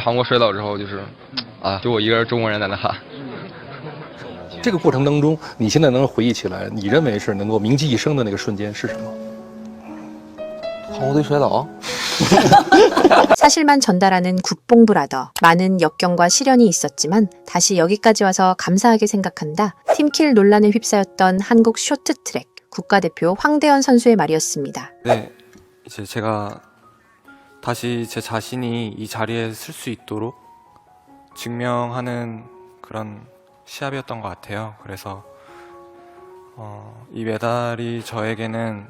韩国摔倒之后，就我一个人中国人在那喊。这个过程当中，你现在能回忆起来，你认为是能够铭记一生的那个瞬间是什么？ 한국에摔倒? 사실만 전달하는 국뽕브라더. 많은 역경과 시련이 있었지만 다시 여기까지 와서 감사하게 생각한다. 팀킬 논란에 휩싸였던 한국 쇼트트랙 국가대표 황대현 선수의 말이었습니다. 네, 이제 제가 다시 제 자신이 이 자리에 쓸 수 있도록 증명하는 그런 시합이었던 것 같아요. 그래서 이 메달이 저에게는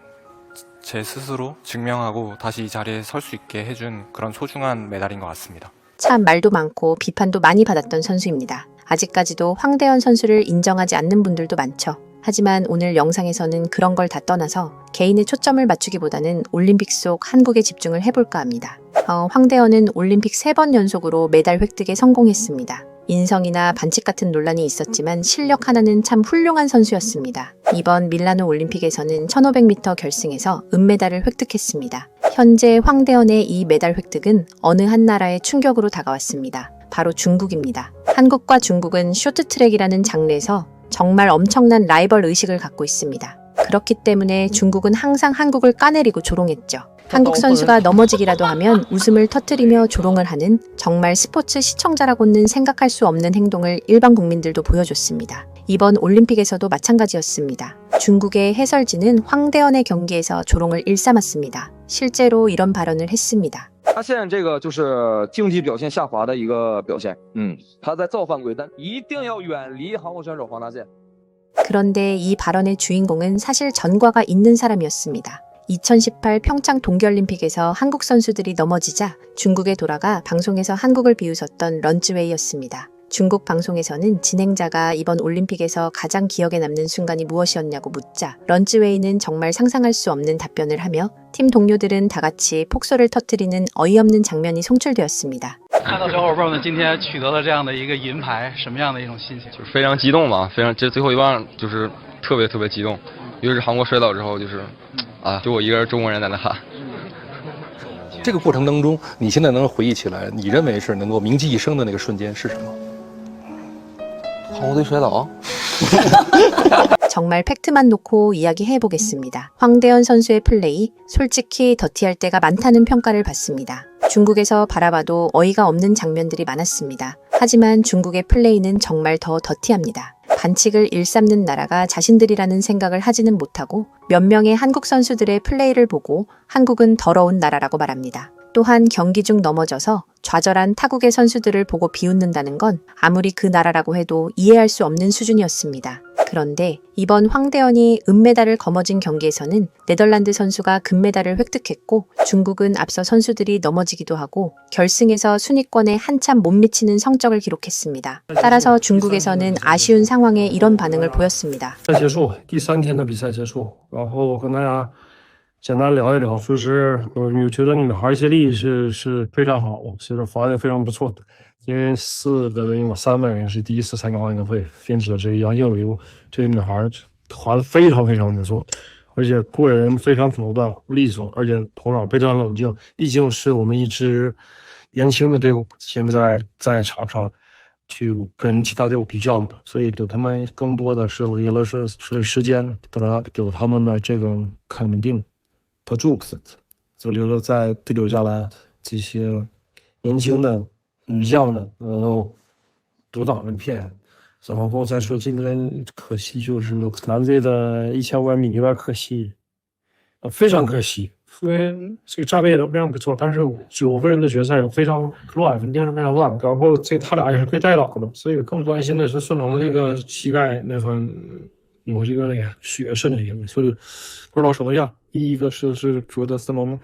제 스스로 증명하고 다시 이 자리에 설 수 있게 해준 그런 소중한 메달인 것 같습니다. 참 말도 많고 비판도 많이 받았던 선수입니다. 아직까지도 황대현 선수를 인정하지 않는 분들도 많죠. 하지만 오늘 영상에서는 그런 걸 다 떠나서 개인의 초점을 맞추기보다는 올림픽 속 한국에 집중을 해볼까 합니다. 황대현은 올림픽 3번 연속으로 메달 획득에 성공했습니다. 인성이나 반칙 같은 논란이 있었지만 실력 하나는 참 훌륭한 선수였습니다. 이번 밀라노 올림픽에서는 1500m 결승에서 은메달을 획득했습니다. 현재 황대현의 이 메달 획득은 어느 한 나라의 충격으로 다가왔습니다. 바로 중국입니다. 한국과 중국은 쇼트트랙이라는 장르에서 정말 엄청난 라이벌 의식을 갖고 있습니다. 그렇기 때문에 중국은 항상 한국을 까내리고 조롱했죠. 한국 선수가 넘어지기라도 하면 웃음을 터뜨리며 조롱을 하는 정말 스포츠 시청자라고는 생각할 수 없는 행동을 일반 국민들도 보여줬습니다. 이번 올림픽에서도 마찬가지였습니다. 중국의 해설진은 황대현의 경기에서 조롱을 일삼았습니다. 실제로 이런 발언을 했습니다. 他现在这个就是竞技表现下滑的一个表现，他在造犯规，但一定要远离韩国选手黄大宪。 그런데 이 발언의 주인공은 사실 전과가 있는 사람이었습니다. 2018 평창 동계올림픽에서 한국 선수들이 넘어지자 중국에 돌아가 방송에서 한국을 비웃었던 런즈웨이였습니다. 중국 방송에서는 진행자가 이번 올림픽에서 가장 기억에 남는 순간이 무엇이었냐고 묻자 런즈웨이는 정말 상상할 수 없는 답변을 하며 팀 동료들은 다 같이 폭소를 터뜨리는 어이없는 장면이 송출되었습니다. 看到小伙伴们今天取得了这样的一个银牌，什么样的一种心情？就是非常激动吧，这最后一棒就是特别激动，尤其是韩国摔倒之后，就我一个人中国人在那喊。这个过程当中，你现在能回忆起来，你认为是能够铭记一生的那个瞬间是什么？ 한국에摔倒? 정말 팩트만 놓고 이야기해보겠습니다. 황대현 선수의 플레이, 솔직히 더티할 때가 많다는 평가를 받습니다. 중국에서 바라봐도 어이가 없는 장면들이 많았습니다. 하지만 중국의 플레이는 정말 더 더티합니다. 반칙을 일삼는 나라가 자신들이라는 생각을 하지는 못하고 몇 명의 한국 선수들의 플레이를 보고 한국은 더러운 나라라고 말합니다. 또한 경기 중 넘어져서 좌절한 타국의 선수들을 보고 비웃는다는 건 아무리 그 나라라고 해도 이해할 수 없는 수준이었습니다. 그런데 이번 황대현이 은메달을 거머쥔 경기에서는 네덜란드 선수가 금메달을 획득했고 중국은 앞서 선수들이 넘어지기도 하고 결승에서 순위권에 한참 못 미치는 성적을 기록했습니다. 따라서 중국에서는 아쉬운 상황에 이런 반응을 보였습니다. 结束第3天的比赛结束，然后跟大家简单聊一聊，就是我觉得女孩接力是非常好，其实发挥非常不错的。因为4个人有3个人是第一次参加奥运会，并且这杨应茹这个女孩滑得非常不错，而且过人非常手段利索，而且头脑非常冷静。毕竟是我们一支年轻的队伍，现在场上去跟其他队伍比较的，所以给他们更多的是给了时间，给他们的这个肯定。 和祝福，就留下来这些年轻的女将们能够独当一片。然后再说今天可惜就是男队的1500米有点可惜，非常可惜，因为这个站位都非常不错，但是9个人的决赛非常乱，分定是非常乱，然后他俩也是被带倒的，所以更关心的是孙龙这个膝盖那块有这个血渗进去，所以不知道什么样。 第一个是觉得孙龙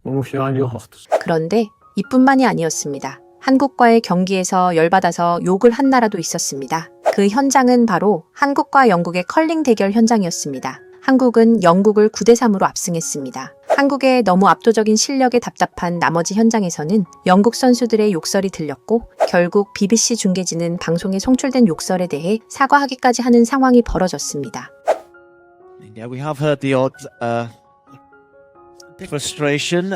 能够平安就好。 그런데 이뿐만이 아니었습니다. 한국과의 경기에서 열받아서 욕을 한 나라도 있었습니다. 그 현장은 바로 한국과 영국의 컬링 대결 현장이었습니다. 한국은 영국을 9대3으로 압승했습니다. 한국의 너무 압도적인 실력에 답답한 나머지 현장에서는 영국 선수들의 욕설이 들렸고 결국 BBC 중계진은 방송에 송출된 욕설에 대해 사과하기까지 하는 상황이 벌어졌습니다. Yeah, we have heard the odd frustration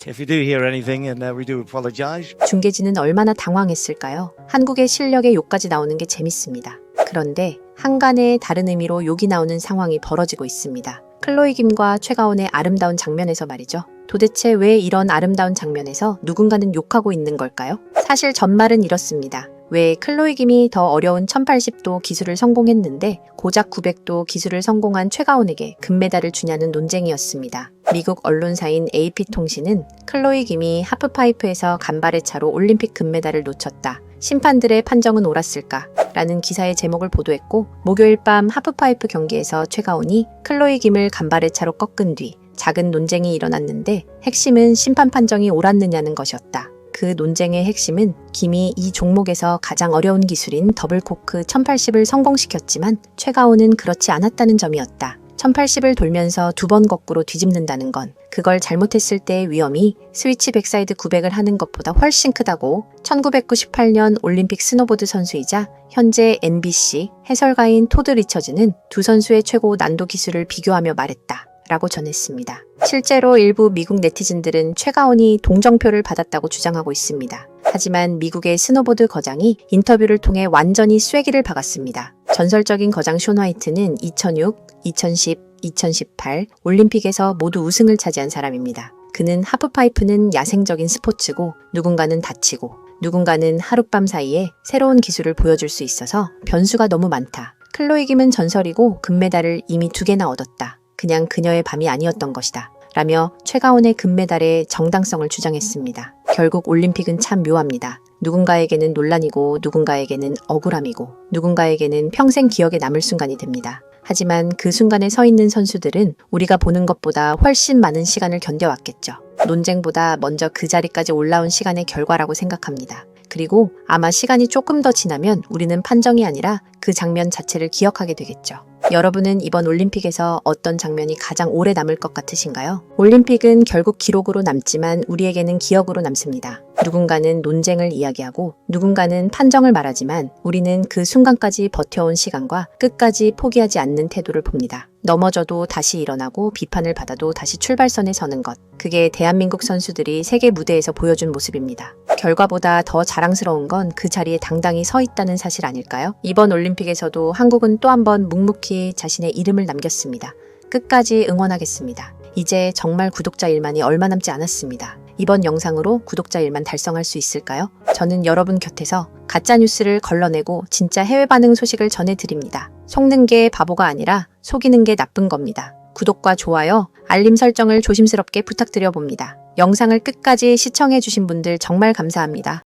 If you do hear anything, and we do apologize. 중계진은 얼마나 당황했을까요? 한국의 실력에 욕까지 나오는 게 재밌습니다. 그런데 한간에 다른 의미로 욕이 나오는 상황이 벌어지고 있습니다. 클로이 김과 최가온의 아름다운 장면에서 말이죠. 도대체 왜 이런 아름다운 장면에서 누군가는 욕하고 있는 걸까요? 사실 전말은 이렇습니다. 왜 클로이 김이 더 어려운 1080도 기술을 성공했는데 고작 900도 기술을 성공한 최가온에게 금메달을 주냐는 논쟁이었습니다. 미국 언론사인 AP통신은 클로이 김이 하프파이프에서 간발의 차로 올림픽 금메달을 놓쳤다. 심판들의 판정은 옳았을까? 라는 기사의 제목을 보도했고 목요일 밤 하프파이프 경기에서 최가온이 클로이 김을 간발의 차로 꺾은 뒤 작은 논쟁이 일어났는데 핵심은 심판 판정이 옳았느냐는 것이었다. 그 논쟁의 핵심은 김이 이 종목에서 가장 어려운 기술인 더블코크 1080을 성공시켰지만 최가온은 그렇지 않았다는 점이었다. 1080을 돌면서 2번 거꾸로 뒤집는다는 건 그걸 잘못했을 때의 위험이 스위치 백사이드 900을 하는 것보다 훨씬 크다고 1998년 올림픽 스노보드 선수이자 현재 NBC 해설가인 토드 리처즈는 두 선수의 최고 난도 기술을 비교하며 말했다. 라고 전했습니다. 실제로 일부 미국 네티즌들은 최가온이 동정표를 받았다고 주장하고 있습니다. 하지만 미국의 스노보드 거장이 인터뷰를 통해 완전히 쐐기를 박았습니다. 전설적인 거장 숀 화이트는 2006, 2010, 2018 올림픽에서 모두 우승을 차지한 사람입니다. 그는 하프파이프는 야생적인 스포츠고 누군가는 다치고 누군가는 하룻밤 사이에 새로운 기술을 보여줄 수 있어서 변수가 너무 많다. 클로이 김은 전설이고 금메달을 이미 2개나 얻었다. 그냥 그녀의 밤이 아니었던 것이다. 라며 최가온의 금메달의 정당성을 주장했습니다. 결국 올림픽은 참 묘합니다. 누군가에게는 논란이고 누군가에게는 억울함이고 누군가에게는 평생 기억에 남을 순간이 됩니다. 하지만 그 순간에 서 있는 선수들은 우리가 보는 것보다 훨씬 많은 시간을 견뎌왔겠죠. 논쟁보다 먼저 그 자리까지 올라온 시간의 결과라고 생각합니다. 그리고 아마 시간이 조금 더 지나면 우리는 판정이 아니라 그 장면 자체를 기억하게 되겠죠. 여러분은 이번 올림픽에서 어떤 장면이 가장 오래 남을 것 같으신가요? 올림픽은 결국 기록으로 남지만 우리에게는 기억으로 남습니다. 누군가는 논쟁을 이야기하고 누군가는 판정을 말하지만 우리는 그 순간까지 버텨온 시간과 끝까지 포기하지 않는 태도를 봅니다. 넘어져도 다시 일어나고 비판을 받아도 다시 출발선에 서는 것. 그게 대한민국 선수들이 세계 무대에서 보여준 모습입니다. 결과보다 더 자랑스러운 건 그 자리에 당당히 서 있다는 사실 아닐까요? 이번 올림픽에서도 한국은 또 한 번 묵묵히 자신의 이름을 남겼습니다. 끝까지 응원하겠습니다. 이제 정말 구독자 1만이 얼마 남지 않았습니다. 이번 영상으로 구독자 1만 달성할 수 있을까요? 저는 여러분 곁에서 가짜뉴스를 걸러내고 진짜 해외 반응 소식을 전해드립니다. 속는 게 바보가 아니라 속이는 게 나쁜 겁니다. 구독과 좋아요, 알림 설정을 조심스럽게 부탁드려 봅니다. 영상을 끝까지 시청해주신 분들 정말 감사합니다.